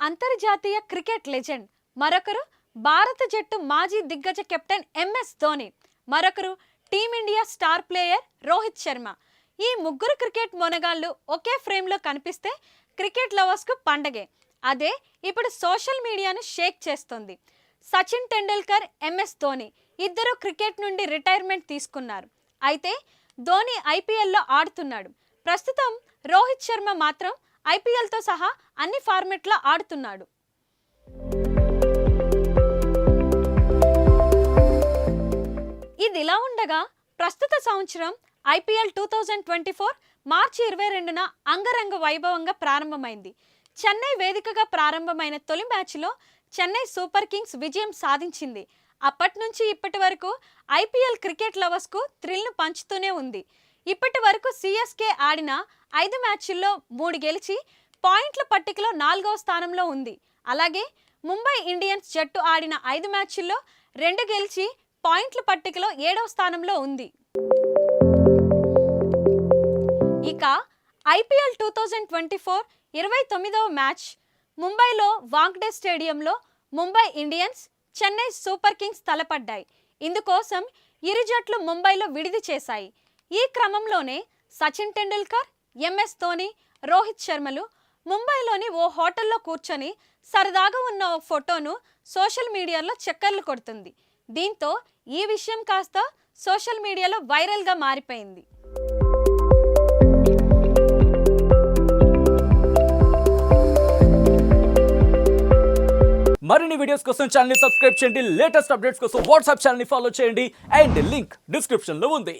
అంతర్జాతీయ cricket legend, మరొకరు భారత జట్టు మాజీ దిగ్గజ కెప్టెన్ ఎంఎస్ ధోని, మరొకరు team India star player Rohit Sharma. ఈ ముగ్గురు క్రికెట్ మొనగాళ్ళు ఒకే ఫ్రేమ్లో కనిపిస్తే క్రికెట్ లవర్స్కు పండగే. అదే ఇప్పుడు సోషల్ మీడియాను షేక్ చేస్తుంది. సచిన్ టెండూల్కర్, ఎంఎస్ ధోని ఇద్దరు క్రికెట్ నుండి రిటైర్మెంట్ తీసుకున్నారు. అయితే ధోని ఐపీఎల్లో ఆడుతున్నాడు. ప్రస్తుతం రోహిత్ శర్మ మాత్రం ఐపీఎల్తో సహా అన్ని ఫార్మెట్లో ఆడుతున్నాడు. ఇదిలా ఉండగా ప్రస్తుత సంవత్సరం ఐపీఎల్ 2024 మార్చి 22న అంగరంగ వైభవంగా ప్రారంభమైంది. చెన్నై వేదికగా ప్రారంభమైన తొలి మ్యాచ్లో చెన్నై సూపర్ కింగ్స్ విజయం సాధించింది. అప్పటి నుంచి ఇప్పటి వరకు ఐపీఎల్ క్రికెట్ లవర్స్కు థ్రిల్ను పంచుతూనే ఉంది. ఇప్పటి వరకు సిఎస్కే ఆడిన 5 మ్యాచ్ల్లో 3 గెలిచి పాయింట్ల పట్టికలో 4వ స్థానంలో ఉంది. అలాగే ముంబై ఇండియన్స్ జట్టు ఆడిన 5 మ్యాచ్ల్లో 2 గెలిచి పాయింట్ల పట్టికలో 7వ స్థానంలో ఉంది. ఇక ఐపీఎల్ 2024 29వ మ్యాచ్ ముంబైలో వాంఖ్డే స్టేడియంలో Mumbai Indians, Chennai Super Kings తలపడ్డాయి. ఇందుకోసం ఇరు జట్లు ముంబైలో విడిది చేశాయి. ఈ క్రమంలోనే సచిన్ టెండూల్కర్, ఎంఎస్ ధోని, రోహిత్ శర్మలు ముంబైలోని ఓ హోటల్లో కూర్చొని సరదాగా ఉన్న ఓ ఫోటోను సోషల్ మీడియాలో చక్కర్లు కొడుతుంది. దీంతో ఈ విషయం కాస్త సోషల్ మీడియాలో వైరల్గా మారిపోయింది. మరిన్ని వీడియోస్ కోసం ఛానల్ ని సబ్స్క్రైబ్ చేయండి. లేటెస్ట్ అప్డేట్స్ కోసం వాట్సాప్ ఛానల్ ని ఫాలో చేయండి. అండ్ లింక్ డిస్క్రిప్షన్ లో ఉంది.